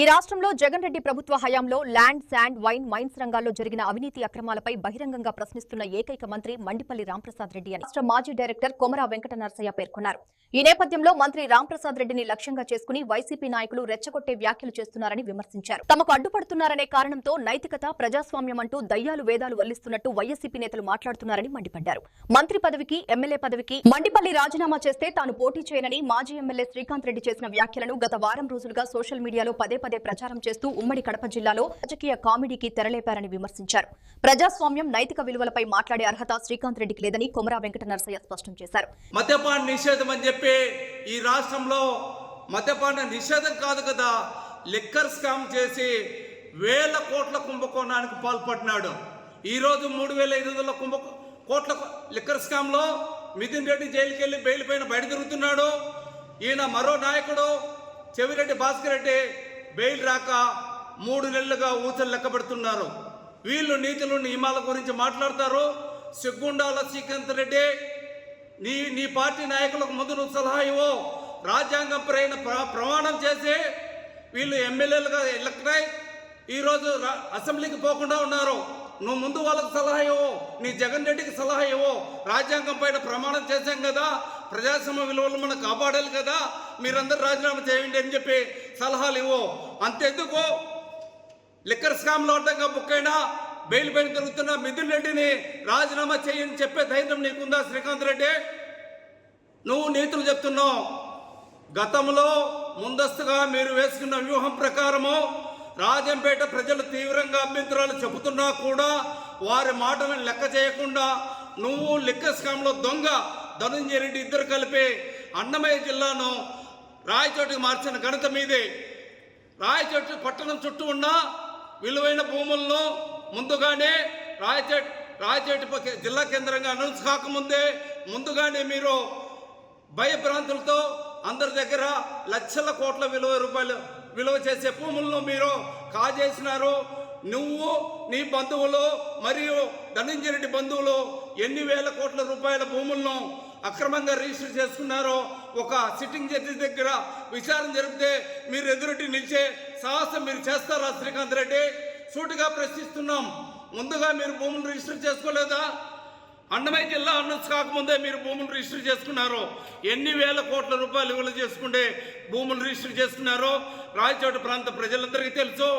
ఈ రాష్ట్రంలో జగన్ రెడ్డి ప్రభుత్వ హయాంలో ల్యాండ్, శాండ్, వైన్, మైన్స్ రంగాల్లో జరిగిన అవినీతి అక్రమాలపై బహిరంగంగా ప్రశ్నిస్తున్న ఏకైక మంత్రి మండిపల్లి రాంప్రసాద్ రెడ్డి అని రాష్ట్ర మాజీ డైరెక్టర్ కొమరా వెంకట నరసయ్య పేర్కొన్నారు. ఈ నేపథ్యంలో మంత్రి రాంప్రసాద్ రెడ్డిని లక్ష్యంగా చేసుకుని వైసీపీ నాయకులు రెచ్చగొట్టే వ్యాఖ్యలు చేస్తున్నారని విమర్శించారు. తమకు అడ్డుపడుతున్నారనే కారణంతో నైతికత, ప్రజాస్వామ్యం అంటూ దయ్యాలు వేదాలు వల్లిస్తున్నట్టు వైఎస్సీపీ నేతలు మాట్లాడుతున్నారని మండిపడ్డారు. మంత్రి పదవికి, ఎమ్మెల్యే పదవికి మండిపల్లి రాజీనామా చేస్తే తాను పోటీ చేయనని మాజీ ఎమ్మెల్యే శ్రీకాంత్ రెడ్డి చేసిన వ్యాఖ్యలను గత వారం రోజులుగా సోషల్ మీడియాలో పదే ప్రచారం చేస్తూ ఉమ్మడి కడప జిల్లాలో రాజకీయ కామెడీకి తెరలేపారని విమర్శించారు. ప్రజాస్వామ్యం, నైతిక విలువలపై మాట్లాడే అర్హత శ్రీకాంత్ రెడ్డికి లేదని కొమరా వెంకట నరసయ్య స్పష్టం చేశారు. మద్యపాన నిషేధం అని చెప్పి ఈ రాష్ట్రంలో మద్యపాన నిషేధం కాదు కదా, లిక్కర్ స్కామ్ చేసి వేల కోట్ల కుంభకోణానికి పాల్పడినాడు. ఈరోజు 3,500 కోట్ల లిక్కర్ స్కామ్ లో మిథున్ రెడ్డి జైలుకి వెళ్లి బెయిల్ పైన బయట తిరుగుతున్నాడు. ఈయన మరో నాయకుడు చెవిరెడ్డి భాస్కర్ రెడ్డి బెయిల్ రాక 3 నెలలుగా ఊచలు లెక్క పెడుతున్నారు. వీళ్ళు నీతులు నియమాల గురించి మాట్లాడతారు. సిగ్గుండాల శ్రీకాంత్ రెడ్డి, నీ పార్టీ నాయకులకు ముందు నువ్వు సలహా ఇవ్వు. రాజ్యాంగం ప్రమాణం చేసి వీళ్ళు ఎమ్మెల్యేలుగా ఎలక్ట్ అయి ఈరోజు అసెంబ్లీకి పోకుండా ఉన్నారు. నువ్వు ముందు వాళ్ళకు సలహా ఇవ్వు, నీ జగన్ రెడ్డికి సలహా ఇవ్వు. రాజ్యాంగం పైన ప్రమాణం చేశాం కదా, ప్రజాస్వామ్య విలువలు మనం కాపాడాలి కదా, మీరందరూ రాజీనామా చేయండి అని చెప్పి సలహాలు ఇవ్వు. అంతెందుకు లిక్కర్ స్కామ్లో అడ్డంగా బుక్ అయినా బెయిల్ పైన తిరుగుతున్న మిథున్ రెడ్డిని రాజీనామా చేయని చెప్పే ధైర్యం నీకుందా శ్రీకాంత్ రెడ్డి? నువ్వు నీతులు చెప్తున్నావు. గతంలో ముందస్తుగా మీరు వేసుకున్న వ్యూహం ప్రకారము రాజంపేట ప్రజలు తీవ్రంగా అభ్యంతరాలు చెబుతున్నా కూడా వారి మాటలను లెక్క చేయకుండా నువ్వు లిక్కర్ స్కామ్లో దొంగ ధనంజయ రెడ్డి ఇద్దరు కలిపి అన్నమయ్య జిల్లాను రాయచోటికి మార్చిన ఘనత మీదే. రాయచోటి పట్టణం చుట్టూ ఉన్న విలువైన భూములను ముందుగానే రాయచోటి జిల్లా కేంద్రంగా అనౌన్స్ కాకముందే ముందుగానే మీరు భయభ్రాంతులతో అందరి దగ్గర లక్షల కోట్ల విలువ చేసే భూములను మీరు కాజేసినారు. నువ్వు, నీ బంధువులు మరియు ధనంజయ రెడ్డి బంధువులు ఎన్ని వేల కోట్ల రూపాయల భూములను అక్రమంగా రిజిస్టర్ చేసుకున్నారో ఒక సిట్టింగ్ జడ్జి దగ్గర విచారణ జరిపితే మీరు ఎదురుటి నిలిచే సాహసం మీరు చేస్తారా శ్రీకాంత్ రెడ్డి? సూటిగా ప్రశ్నిస్తున్నాం. ముందుగా మీరు భూములు రిజిస్టర్ చేసుకోలేదా? అన్నమయ్య జిల్లా అనౌన్స్ కాకముందే మీరు భూములు రిజిస్టర్ చేసుకున్నారు. ఎన్ని వేల కోట్ల రూపాయలు విలువ చేసుకుంటే భూములు రిజిస్టర్ చేసుకున్నారో రాయచోటి ప్రాంత ప్రజలందరికీ తెలుసు.